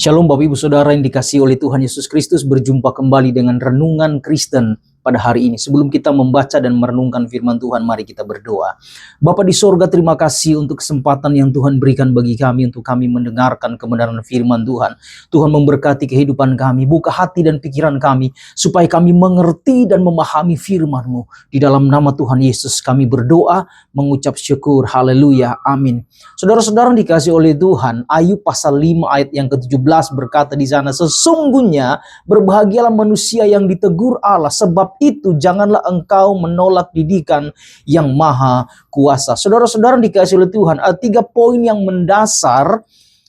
Shalom Bapak Ibu Saudara yang dikasihi oleh Tuhan Yesus Kristus, berjumpa kembali dengan Renungan Kristen pada hari ini. Sebelum kita membaca dan merenungkan firman Tuhan, mari kita berdoa. Bapa di sorga, terima kasih untuk kesempatan yang Tuhan berikan bagi kami untuk kami mendengarkan kebenaran firman Tuhan. Tuhan memberkati kehidupan kami, buka hati dan pikiran kami, supaya kami mengerti dan memahami firman-Mu. Di dalam nama Tuhan Yesus kami berdoa, mengucap syukur, haleluya, amin. Saudara-saudara dikasih oleh Tuhan, Ayub pasal 5 ayat yang ke-17 berkata di sana, sesungguhnya berbahagialah manusia yang ditegur Allah, sebab itu janganlah engkau menolak didikan yang maha kuasa. Saudara-saudara dikasih oleh Tuhan, ada 3 poin yang mendasar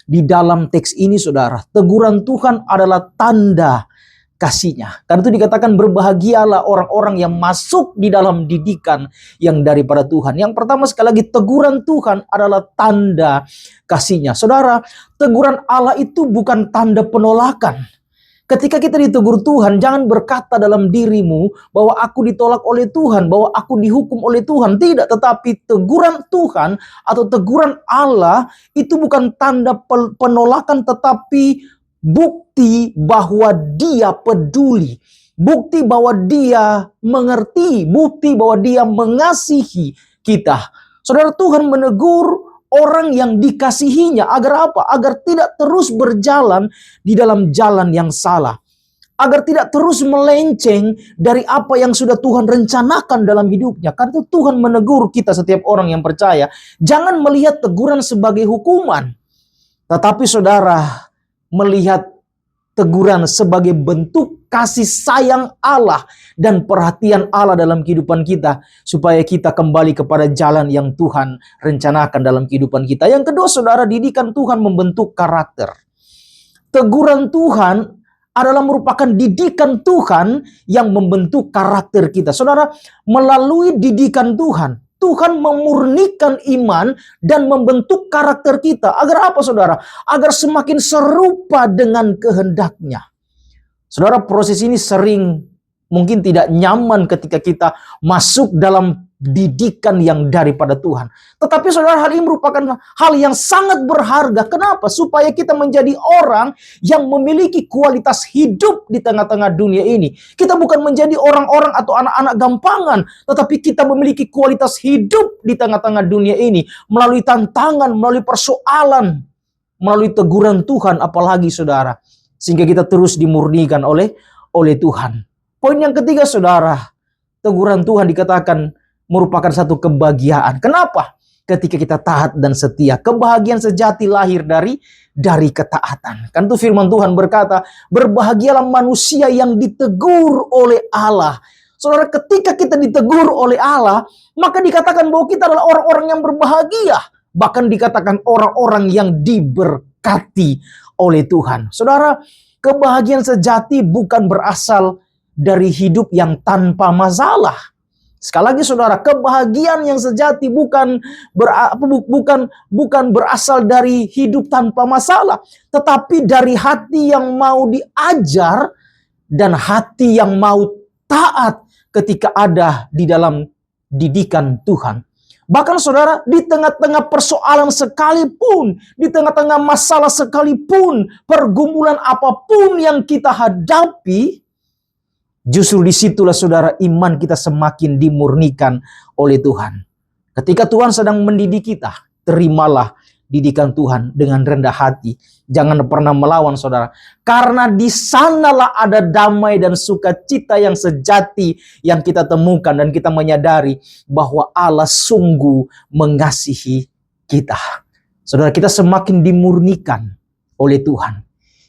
di dalam teks ini, saudara. Teguran Tuhan adalah tanda kasih-Nya. Karena itu dikatakan berbahagialah orang-orang yang masuk di dalam didikan yang daripada Tuhan. Yang pertama, sekali lagi, teguran Tuhan adalah tanda kasih-Nya. Saudara, teguran Allah itu bukan tanda penolakan. Ketika kita ditegur Tuhan, jangan berkata dalam dirimu bahwa aku ditolak oleh Tuhan, bahwa aku dihukum oleh Tuhan. Tidak, tetapi teguran Tuhan atau teguran Allah itu bukan tanda penolakan, tetapi bukti bahwa Dia peduli, bukti bahwa Dia mengerti, bukti bahwa Dia mengasihi kita. Saudara, Tuhan menegur orang yang dikasihinya agar apa? Agar tidak terus berjalan di dalam jalan yang salah, agar tidak terus melenceng dari apa yang sudah Tuhan rencanakan dalam hidupnya. Karena itu Tuhan menegur kita, setiap orang yang percaya, jangan melihat teguran sebagai hukuman, tetapi saudara, melihat teguran sebagai bentuk kasih sayang Allah dan perhatian Allah dalam kehidupan kita, supaya kita kembali kepada jalan yang Tuhan rencanakan dalam kehidupan kita. Yang kedua, saudara, didikan Tuhan membentuk karakter. Teguran Tuhan adalah merupakan didikan Tuhan yang membentuk karakter kita. Saudara, melalui didikan Tuhan, Tuhan memurnikan iman dan membentuk karakter kita. Agar apa, saudara? Agar semakin serupa dengan kehendak-Nya. Saudara, proses ini sering mungkin tidak nyaman ketika kita masuk dalam didikan yang daripada Tuhan. Tetapi saudara, hal ini merupakan hal yang sangat berharga. Kenapa? Supaya kita menjadi orang yang memiliki kualitas hidup di tengah-tengah dunia ini. Kita bukan menjadi orang-orang atau anak-anak gampangan, tetapi kita memiliki kualitas hidup di tengah-tengah dunia ini. Melalui tantangan, melalui persoalan, melalui teguran Tuhan, apalagi saudara. Sehingga kita terus dimurnikan oleh Tuhan. Poin yang ketiga, saudara, teguran Tuhan dikatakan merupakan satu kebahagiaan. Kenapa? Ketika kita taat dan setia, kebahagiaan sejati lahir dari ketaatan. Kan itu firman Tuhan berkata, berbahagialah manusia yang ditegur oleh Allah. Saudara, ketika kita ditegur oleh Allah, maka dikatakan bahwa kita adalah orang-orang yang berbahagia. Bahkan dikatakan orang-orang yang diberkati oleh Tuhan. Saudara, kebahagiaan sejati bukan berasal dari hidup yang tanpa masalah. Sekali lagi, saudara, kebahagiaan yang sejati bukan berasal dari hidup tanpa masalah, tetapi dari hati yang mau diajar dan hati yang mau taat ketika ada di dalam didikan Tuhan. Bahkan saudara, di tengah-tengah persoalan sekalipun, di tengah-tengah masalah sekalipun, pergumulan apapun yang kita hadapi, justru disitulah saudara, iman kita semakin dimurnikan oleh Tuhan. Ketika Tuhan sedang mendidik kita, terimalah didikan Tuhan dengan rendah hati. Jangan pernah melawan, saudara. Karena di sanalah ada damai dan sukacita yang sejati yang kita temukan, dan kita menyadari bahwa Allah sungguh mengasihi kita. Saudara, kita semakin dimurnikan oleh Tuhan.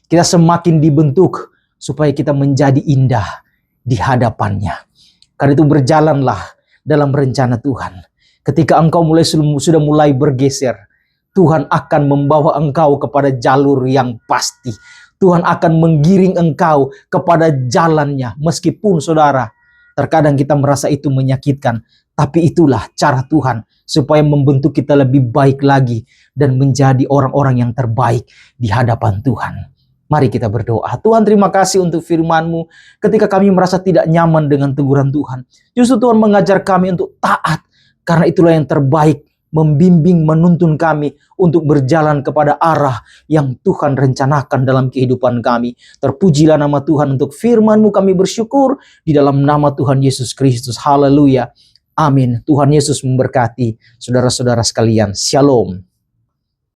Kita semakin dibentuk supaya kita menjadi indah di hadapan-Nya. Karena itu berjalanlah dalam rencana Tuhan. Ketika engkau sudah mulai bergeser, Tuhan akan membawa engkau kepada jalur yang pasti. Tuhan akan menggiring engkau kepada jalan-Nya. Meskipun saudara, terkadang kita merasa itu menyakitkan, tapi itulah cara Tuhan supaya membentuk kita lebih baik lagi dan menjadi orang-orang yang terbaik di hadapan Tuhan. Mari kita berdoa. Tuhan, terima kasih untuk firman-Mu. Ketika kami merasa tidak nyaman dengan teguran Tuhan, justru Tuhan mengajar kami untuk taat, karena itulah yang terbaik membimbing, menuntun kami untuk berjalan kepada arah yang Tuhan rencanakan dalam kehidupan kami. Terpujilah nama Tuhan, untuk firman-Mu kami bersyukur di dalam nama Tuhan Yesus Kristus. Haleluya. Amin. Tuhan Yesus memberkati saudara-saudara sekalian. Shalom.